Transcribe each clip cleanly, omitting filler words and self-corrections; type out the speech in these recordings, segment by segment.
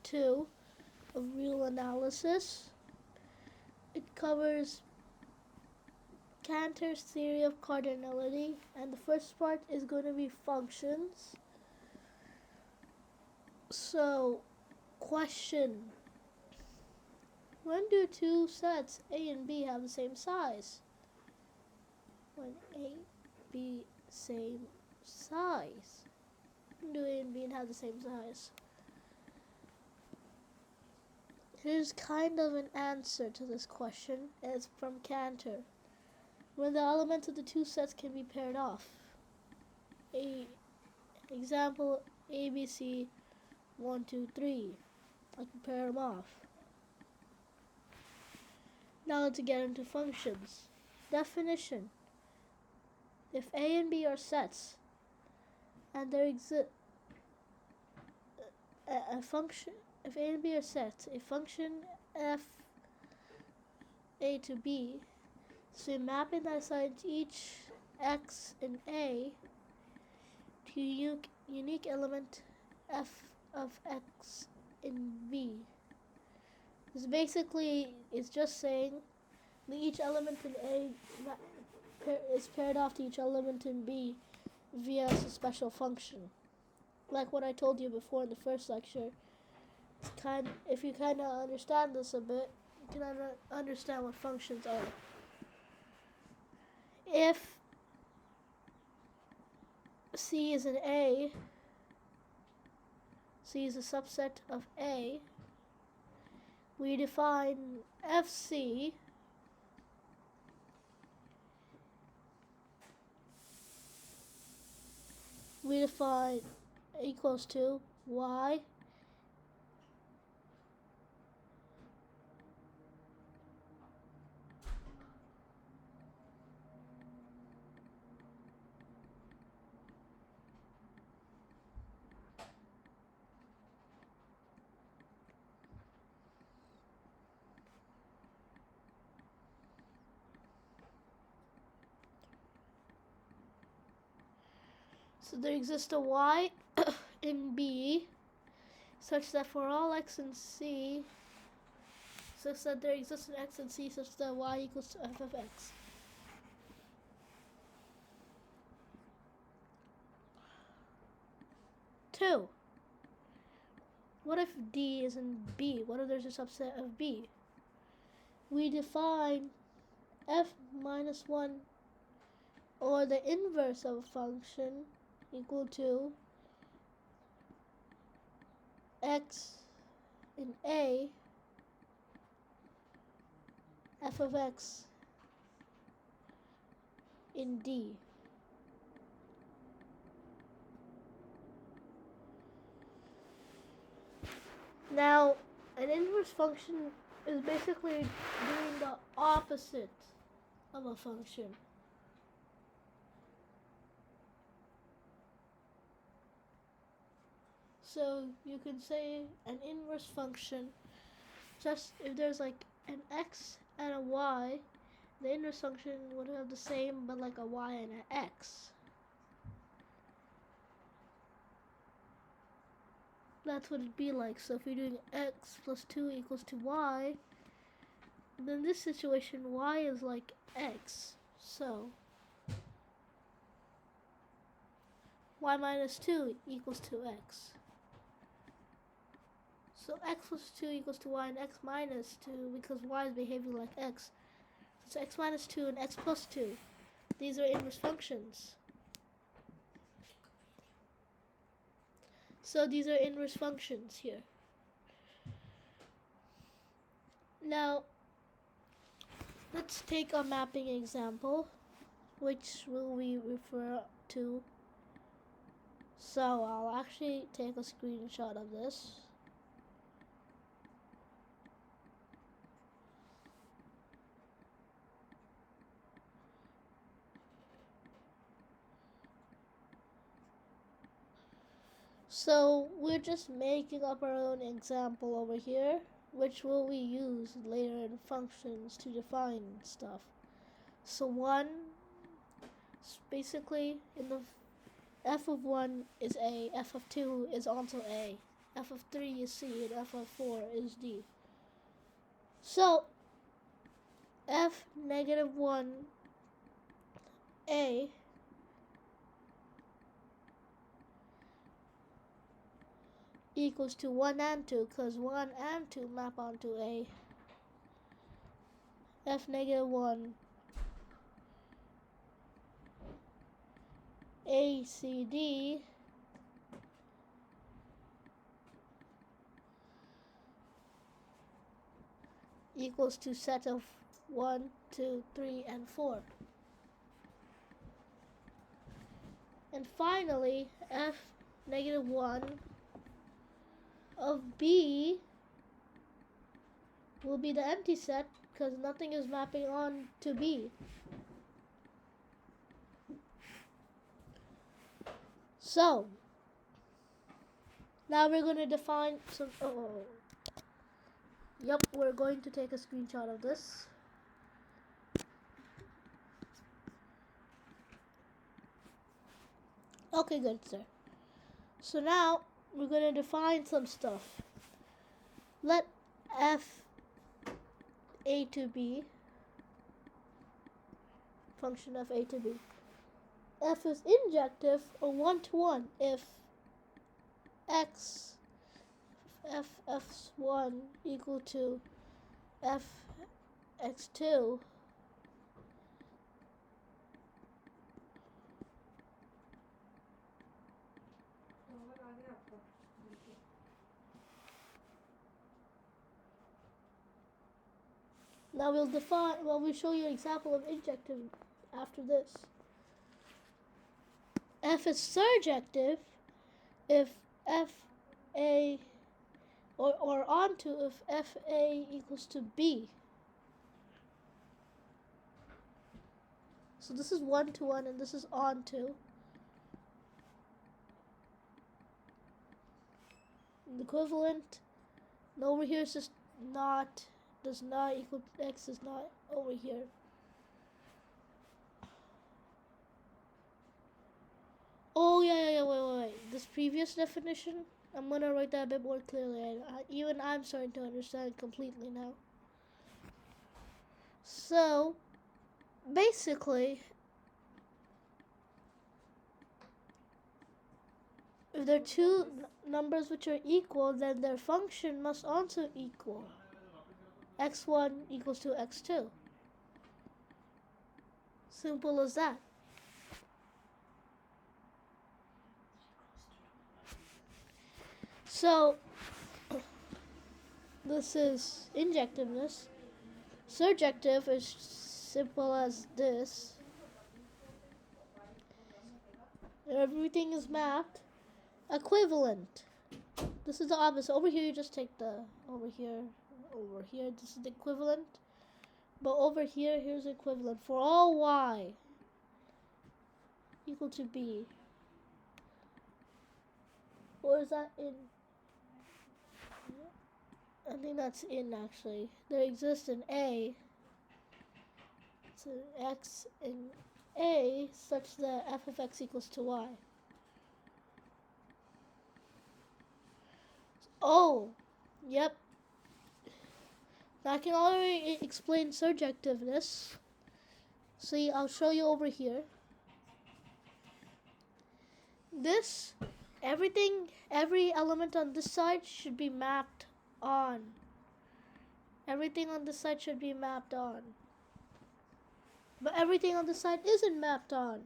2 of real analysis. It covers Cantor's theory of cardinality, and the first part is going to be functions. So, question: when do two sets A and B have the same size? When A, B, same size. When do A and B have the same size? Here's kind of an answer to this question. It's from Cantor. When the elements of the two sets can be paired off. Example, A, B, C, 1, 2, 3. I can pair them off. Now let's get into functions. Definition. If A and B are sets, and there exists a function, if A and B are sets, a function f A to B, so a mapping that assigns each x in A to unique element f of x in B. This basically is just saying that each element in A is paired off to each element in B via a special function. Like what I told you before in the first lecture, if you kind of understand this a bit, you can understand what functions are. If C is an A, C is a subset of A, we define FC equals to Y So there exists a Y in B such that for all x in C, such that there exists an x in C such that Y equals to f of x. Two. What if D is in B? What if there's a subset of B? We define f minus 1 or the inverse of a function equal to x in A, f of x in D. Now, an inverse function is basically doing the opposite of a function. So you can say an inverse function, just if there's like an x and a y, the inverse function would have the same but like a y and an x. That's what it'd be like. So if you're doing x plus 2 equals to y, then in this situation y is like x. So y minus 2 equals to x. So x plus 2 equals to y and x minus 2 because y is behaving like x. So x minus 2 and x plus 2. These are inverse functions. So these are inverse functions here. Now, let's take a mapping example, which will we refer to. So I'll actually take a screenshot of this. So we're just making up our own example over here, which will we use later in functions to define stuff. So 1, basically in the f of 1 is A, f of 2 is also A, f of 3 is C, and f of 4 is D. So, f negative 1a equals to 1 and 2, because 1 and 2 map onto A. F negative 1 ACD equals to set of 1, 2, 3, and 4. And finally, f negative 1 of B will be the empty set because nothing is mapping on to B. So, now we're going to define some... Yep, we're going to take a screenshot of this. Okay, good, sir. So now, we're going to define some stuff. Let f a to b, function of a to b. F is injective or one-to-one if x f(x)(1) equal to f(x)(2) Now we'll show you an example of injective after this. F is surjective if fa or onto if fa equals to b. So this is one-to-one and this is onto. The equivalent, and over here is just not, does not equal, x is not over here. Oh yeah, wait. This previous definition, I'm gonna write that a bit more clearly. Even I'm starting to understand completely now. So, basically, if there are two numbers which are equal, then their function must also equal. x1 equals to x2. Simple as that. So, this is injectiveness. Surjective is simple as this. Everything is mapped. Equivalent. This is the opposite. Over here, you just take the over here. This is the equivalent. But over here, here's the equivalent for all y equal to b. Or is that in? I think that's in actually. There exists an A. It's an x in A such that f of x equals to y. Oh, yep. Now I can already explain surjectiveness. See, I'll show you over here. This, every element on this side should be mapped on. Everything on this side should be mapped on. But everything on this side isn't mapped on.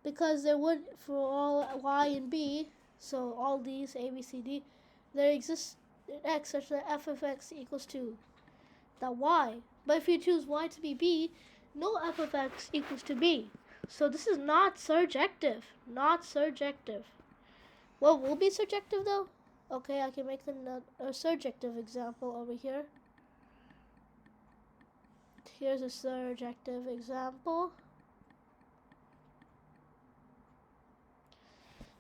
Because there would, for all y and b, so all these, a, b, c, d, there exists an x such that f of x equals to that y. But if you choose y to be b, no f of x equals to b. So this is not surjective. Not surjective. What will be surjective though? Okay, I can make a surjective example over here. Here's a surjective example.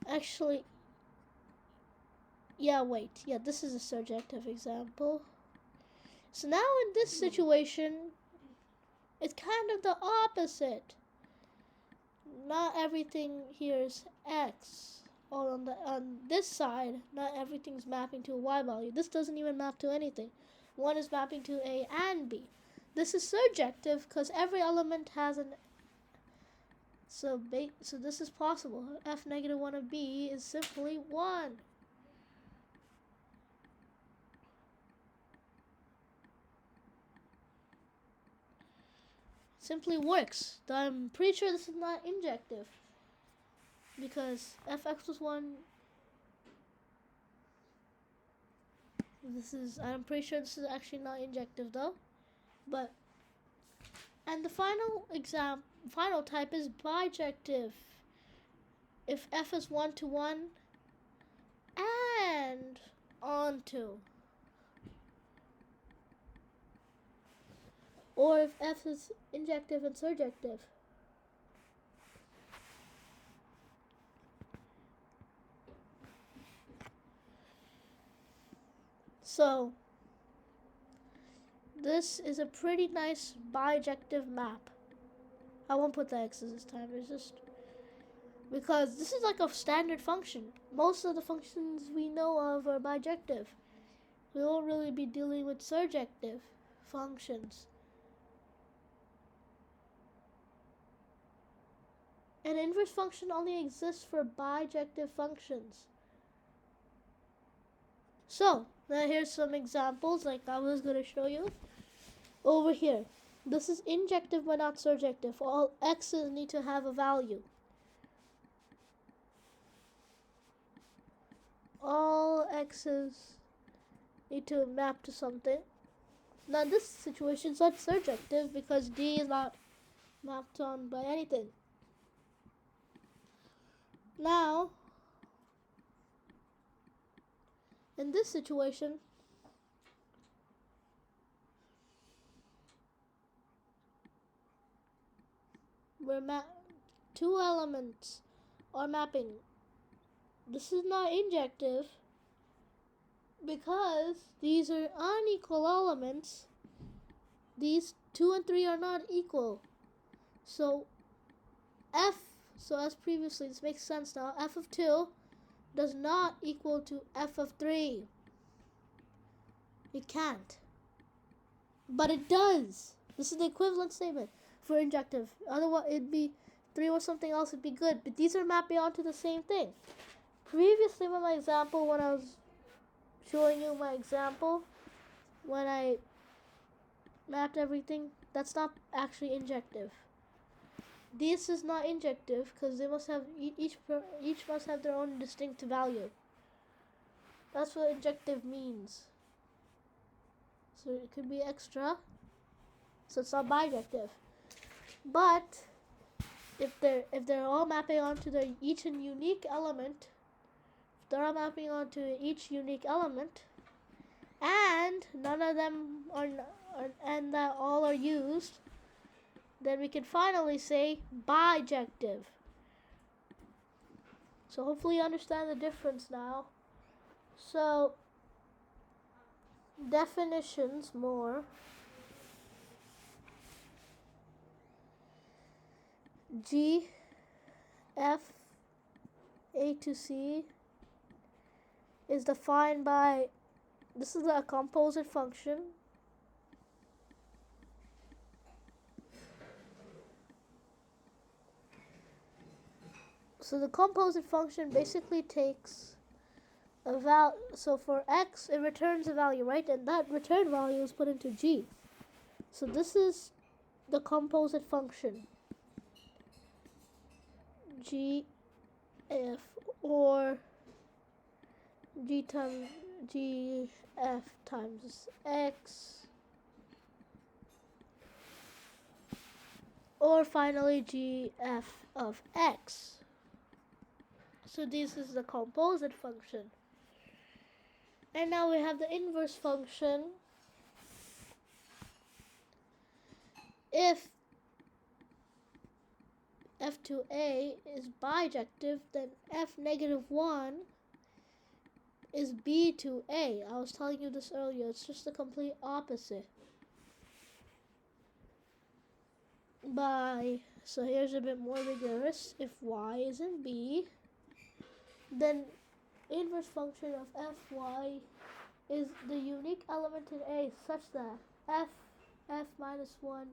Actually, this is a surjective example. So now in this situation, it's kind of the opposite. Not everything here is x. or on this side, not everything's mapping to a y value. This doesn't even map to anything. One is mapping to a and b. This is surjective because every element has an. So this is possible. F negative 1 of b is simply 1. Simply works. I'm pretty sure this is not injective because fx plus 1. I'm pretty sure this is actually not injective though. But and the final type is bijective. If f is 1 to 1 and onto. Or if f is injective and surjective. So this is a pretty nice bijective map. I won't put the x's this time. It's just because this is like a standard function. Most of the functions we know of are bijective. We won't really be dealing with surjective functions. An inverse function only exists for bijective functions. So, now here's some examples like I was going to show you. Over here, this is injective but not surjective. All x's need to have a value. All x's need to map to something. Now in this situation it's not surjective because D is not mapped on by anything. Now, in this situation, two elements are mapping. This is not injective because these are unequal elements. These 2 and 3 are not equal. So as previously, this makes sense now. F of 2 does not equal to f of 3. It can't. But it does. This is the equivalent statement for injective. Otherwise, it'd be 3 or something else would be good. But these are mapping onto the same thing. Previously, with my example, when I was showing you my example, when I mapped everything, that's not actually injective. This is not injective because they must have each must have their own distinct value. That's what injective means. So it could be extra. So it's not bijective. But if they're all mapping onto each unique element, if they're all mapping onto each unique element, and none of them and that all are used, then we can finally say bijective. So hopefully you understand the difference now. So definitions more. G, F, A to C is defined by, this is a composite function. So the composite function basically takes a value. So for x, it returns a value, right? And that return value is put into G. So this is the composite function. G, F, or G times G, F times X. Or finally G, F of X. So this is the composite function. And now we have the inverse function. If f to a is bijective, then f negative 1 is b to a. I was telling you this earlier. It's just the complete opposite. So here's a bit more rigorous. If y is in b, then inverse function of fy is the unique element in A such that f minus 1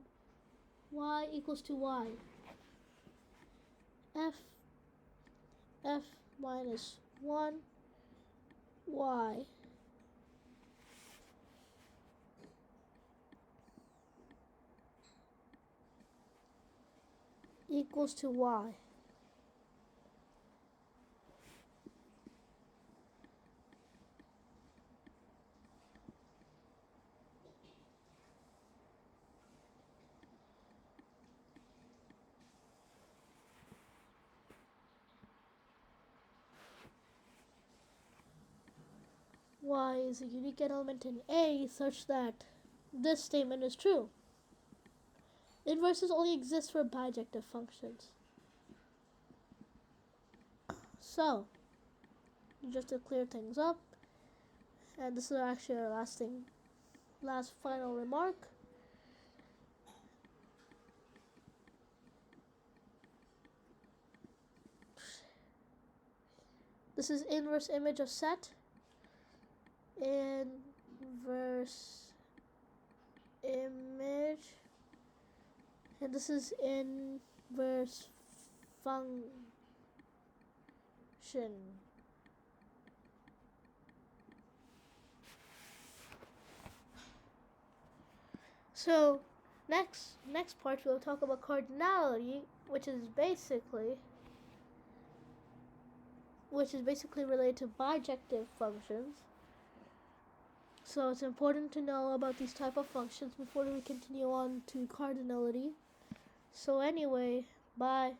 y equals to y. f minus 1 y equals to y. Y is a unique element in A such that this statement is true. Inverses only exist for bijective functions. So, just to clear things up, and this is actually our last final remark. This is inverse image of set. Inverse image, and this is inverse function. So next part we'll talk about cardinality, which is basically related to bijective functions. So it's important to know about these type of functions before we continue on to cardinality. So anyway, bye.